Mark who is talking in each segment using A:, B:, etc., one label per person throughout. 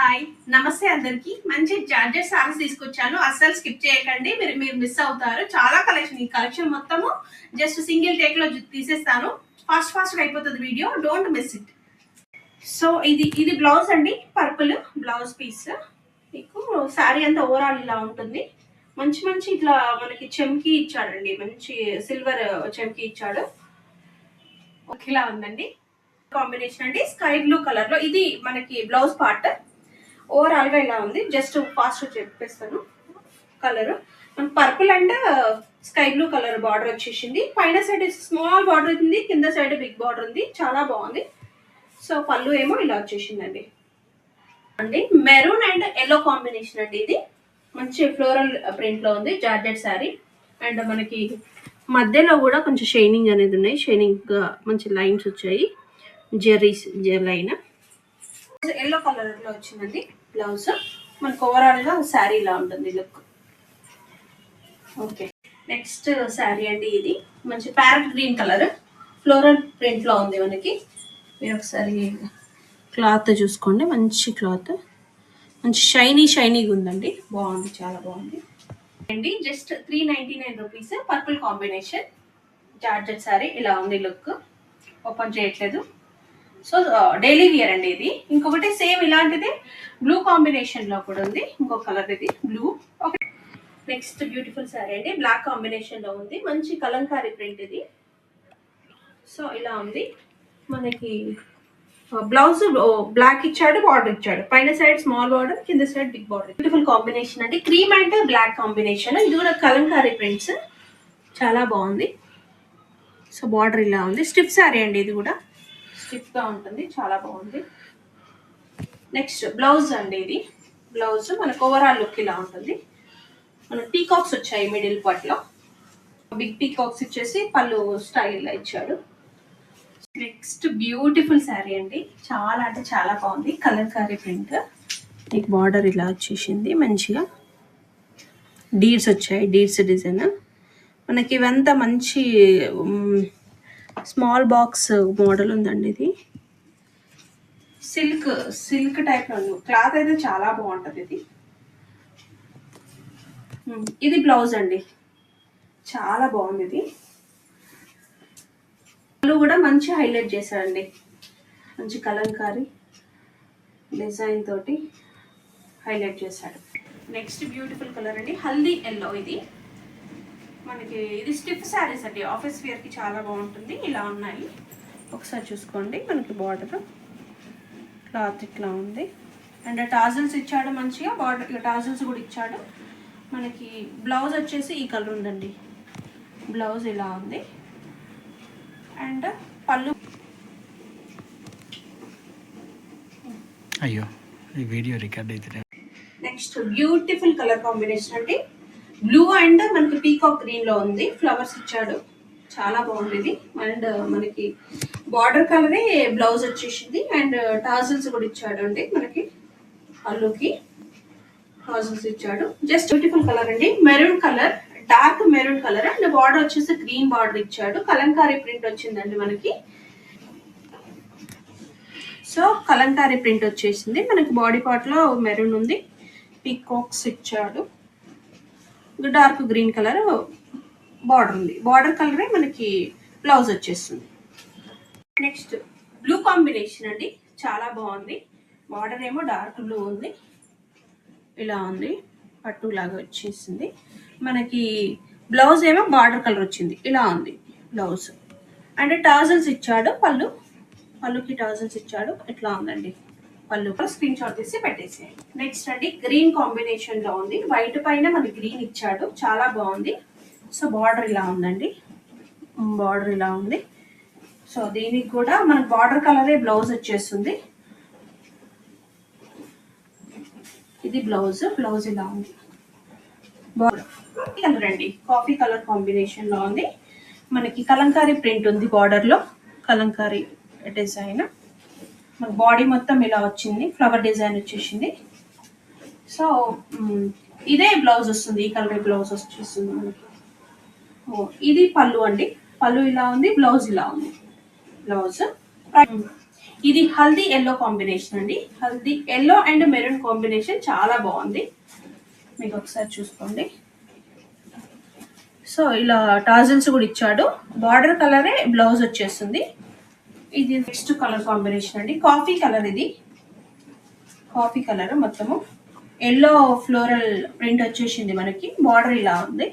A: Hi నమస్తే అందరికి మంచి జార్జెట్ సారీస్ తీసుకొచ్చాను. అస్సలు స్కిప్ చేయకండి, మీరు మిస్ అవుతారు. చాలా కలెక్షన్, ఈ కలెక్షన్ మొత్తము జస్ట్ సింగిల్ టేక్ లో తీసేస్తాను. ఫాస్ట్ అయిపోతుంది video, don't miss it. So ఇది బ్లౌజ్ అండి, పర్పుల్ బ్లౌజ్ పీస్. మీకు శారీ అంతా ఓవరాల్ ఇలా ఉంటుంది. మంచి ఇట్లా మనకి చెమ్కి ఇచ్చాడండి, మంచి సిల్వర్ చెమ్కి ఇచ్చాడు. ఒకేలా ఉందండి. కాంబినేషన్ అండి స్కై బ్లూ కలర్ లో. ఇది మనకి బ్లౌజ్ పార్ట్. ఓవరాల్ గా ఇలా ఉంది. జస్ట్ ఫాస్ట్ చెప్పేస్తాను. కలర్ మనకి purple and sky blue colour border వచ్చేసింది. పైన సైడ్ స్మాల్ బార్డర్ ఉంది, కింద సైడ్ బిగ్ బార్డర్ ఉంది. చాలా బాగుంది. సో పళ్ళు ఏమో ఇలా వచ్చేసిందండి అండి. మెరూన్ అండ్ ఎల్లో కాంబినేషన్ అండి. ఇది మంచి ఫ్లోరల్ ప్రింట్ లో ఉంది, జార్జెట్ శారీ. అండ్ మనకి మధ్యలో కూడా కొంచెం షైనింగ్ అనేది ఉన్నాయి. షైనింగ్ మంచి లైన్స్ వచ్చాయి, జెర్రీస్ లైన్. ఎల్లో కలర్ లో వచ్చిందండి బ్లౌజ్. మనకు ఓవరాల్ గా శారీ ఇలా ఉంటుంది లుక్. ఓకే, నెక్స్ట్ శారీ అండి. ఇది మంచి parrot green colour floral print లో ఉంది మనకి. మీరు ఒకసారి క్లాత్ చూసుకోండి, మంచి క్లాత్, మంచి షైనీగా ఉందండి. బాగుంది, చాలా బాగుంది అండి. Just 399 rupees. Purple combination georgette sari ఇలా ఉంది లుక్. ఓపెన్ చేయట్లేదు. సో డైలీ వియర్ అండి ఇది. ఇంకొకటి సేమ్ ఇలాంటిది బ్లూ కాంబినేషన్ లో కూడా ఉంది, ఇంకో కలర్ ఇది blue. Okay, next beautiful sari అండి, బ్లాక్ కాంబినేషన్ లో ఉంది. మంచి కలంకారీ ప్రింట్ ఇది. సో ఇలా ఉంది మనకి. బ్లౌజ్ బ్లాక్ ఇచ్చాడు, బార్డర్ ఇచ్చాడు. పైన సైడ్ స్మాల్ బార్డర్, కింద side big border. Beautiful combination అండి, క్రీమ్ అండ్ బ్లాక్ కాంబినేషన్. ఇది కూడా కలంకారీ ప్రింట్స్, చాలా బాగుంది. సో బార్డర్ ఇలా ఉంది. స్టిఫ్ శారీ అండి, ఇది కూడా స్టిఫ్ గా ఉంటుంది, చాలా బాగుంది. నెక్స్ట్ బ్లౌజ్ అండి. ఇది బ్లౌజ్ మనకు ఓవరాల్ లుక్ ఇలా ఉంటుంది. మనకు పీకాక్స్ వచ్చాయి మిడిల్ పార్ట్ లో, బిగ్ పీకాక్స్ ఇచ్చేసి పళ్ళు స్టైల్ ఇలా ఇచ్చాడు. నెక్స్ట్ బ్యూటిఫుల్ శారీ అండి, చాలా అంటే చాలా బాగుంది. కలంకారీ ప్రింట్, మీకు బార్డర్ ఇలా వచ్చేసింది, మంచిగా డీడ్స్ వచ్చాయి, డీడ్స్ డిజైన్. మనకి ఇవంతా మంచి స్మాల్ బాక్స్ మోడల్ ఉందండి. ఇది సిల్క్ టైప్ లో క్లాత్ అయితే చాలా బాగుంటుంది. ఇది బ్లౌజ్ అండి, చాలా బాగుంది. ఇది పళ్ళు కూడా మంచి హైలైట్ చేశారండి, మంచి కలంకారీ డిజైన్ తోటి హైలైట్ చేశాడు. నెక్స్ట్ బ్యూటిఫుల్ కలర్ అండి, హల్దీ ఎల్లో. ఇది మనకి ఇది స్టిఫ్ శారీస్ అండి, ఆఫీస్ వేర్ కి చాలా బాగుంటుంది. ఇలా ఉన్నాయి, ఒకసారి చూసుకోండి. మనకి బార్డర్ క్లాత్ ఇట్లా ఉంది. అండ్ టాజల్స్ ఇచ్చాడు మంచిగా, బార్డర్ టాజల్స్ కూడా ఇచ్చాడు. మనకి బ్లౌజ్ వచ్చేసి ఈ కలర్ ఉందండి, బ్లౌజ్ ఇలా ఉంది. అండ్ పళ్ళు,
B: అయ్యో ఈ వీడియో రికార్డ్ అయితే.
A: నెక్స్ట్ బ్యూటిఫుల్ కలర్ కాంబినేషన్ అండి, బ్లూ అండ్ మనకి పీకాక్ గ్రీన్ లో ఉంది. ఫ్లవర్స్ ఇచ్చాడు, చాలా బాగుంది ఇది. అండ్ మనకి బార్డర్ కలరే బ్లౌజ్ వచ్చేసింది. అండ్ టాజల్స్ కూడా ఇచ్చాడు అండి, మనకి పళ్ళుకి టాజల్స్ ఇచ్చాడు. జస్ట్ బ్యూటిఫుల్ కలర్ అండి, maroon colour, dark maroon colour. And border వచ్చేసి గ్రీన్ బార్డర్ ఇచ్చాడు. కలంకారీ ప్రింట్ వచ్చిందండి మనకి. సో కలంకారీ ప్రింట్ వచ్చేసింది మనకి. బాడీ పార్ట్ లో మెరూన్ ఉంది, పీకాక్స్ ఇచ్చాడు. డార్క్ గ్రీన్ కలర్ బార్డర్ ఉంది. బార్డర్ కలరే మనకి బ్లౌజ్ వచ్చేస్తుంది. నెక్స్ట్ బ్లూ కాంబినేషన్ అండి, చాలా బాగుంది. బార్డర్ ఏమో డార్క్ బ్లూ ఉంది, ఇలా ఉంది, పట్టు లాగా వచ్చేసింది. మనకి బ్లౌజ్ ఏమో బార్డర్ కలర్ వచ్చింది, ఇలా ఉంది బ్లౌజ్. అండ్ టాజల్స్ ఇచ్చాడు, పళ్ళుకి టాజల్స్ ఇచ్చాడు, ఇట్లా ఉందండి పళ్ళు. స్క్రీన్ షాట్ తీసి పెట్టేసి. నెక్స్ట్ అండి గ్రీన్ కాంబినేషన్ లో ఉంది, వైట్ పైన మనకి గ్రీన్ ఇచ్చాడు, చాలా బాగుంది. సో బార్డర్ ఇలా ఉందండి, బార్డర్ ఇలా ఉంది. సో దీనికి కూడా మనకి బార్డర్ కలరే బ్లౌజ్ వచ్చేస్తుంది. ఇది బ్లౌజ్ ఇలా ఉంది. కలర్ అండి, కాఫీ కలర్ కాంబినేషన్ లో ఉంది. మనకి కలంకారీ ప్రింట్ ఉంది, బార్డర్ లో కలంకారీ డిజైన్. మనకి బాడీ మొత్తం ఇలా వచ్చింది, ఫ్లవర్ డిజైన్ వచ్చేసింది. సో ఇదే బ్లౌజ్ వస్తుంది, ఈ కలర్ బ్లౌజ్ వచ్చేస్తుంది మనకి. ఇది పళ్ళు అండి, పళ్ళు ఇలా ఉంది, బ్లౌజ్ ఇలా ఉంది. బ్లౌజ్ ఇది హల్దీ ఎల్లో కాంబినేషన్ అండి. Haldi yellow and maroon combination చాలా బాగుంది. మీకు ఒకసారి చూసుకోండి. సో ఇలా టాజల్స్ కూడా ఇచ్చాడు. బార్డర్ కలరే బ్లౌజ్ వచ్చేస్తుంది. ఇది నెక్స్ట్ కలర్ కాంబినేషన్ అండి. Coffee colour. ఇది కాఫీ కలర్ మొత్తము ఎల్లో ఫ్లోరల్ ప్రింట్ వచ్చేసింది మనకి. బార్డర్ ఇలా ఉంది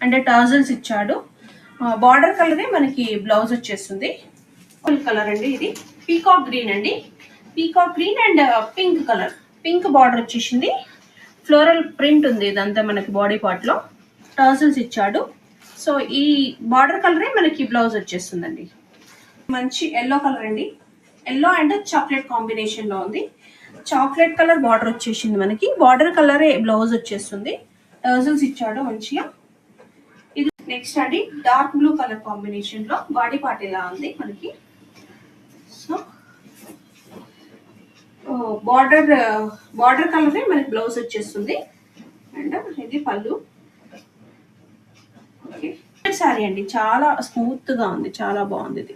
A: అంటే టాజల్స్ ఇచ్చాడు. బార్డర్ కలరే మనకి బ్లౌజ్ వచ్చేస్తుంది. ఫుల్ కలర్ అండి. ఇది పీకాక్ గ్రీన్ అండి. Peacock green and pink colour. Pink border వచ్చేసింది. ఫ్లోరల్ ప్రింట్ ఉంది ఇదంతా మనకి బాడీ పార్ట్ లో. టాజల్స్ ఇచ్చాడు. సో ఈ బార్డర్ కలరే మనకి బ్లౌజ్ వచ్చేస్తుందండి. మంచి ఎల్లో కలర్ అండి. ఎల్లో అండ్ చాక్లెట్ కాంబినేషన్ లో ఉంది. చాక్లెట్ కలర్ బార్డర్ వచ్చేసింది మనకి. బార్డర్ కలరే బ్లౌజ్ వచ్చేస్తుంది. టాజల్స్ ఇచ్చాడు మంచిగా. ఇది నెక్స్ట్ అండి డార్క్ బ్లూ కలర్ కాంబినేషన్ లో బాడీ పార్ట్ ఇలా ఉంది మనకి. సో బార్డర్ కలరే మనకి బ్లౌజ్ వచ్చేస్తుంది. అండ్ ఇది పళ్ళు. ఓకే, సారీ అండి. చాలా స్మూత్ గా ఉంది, చాలా బాగుంది ఇది.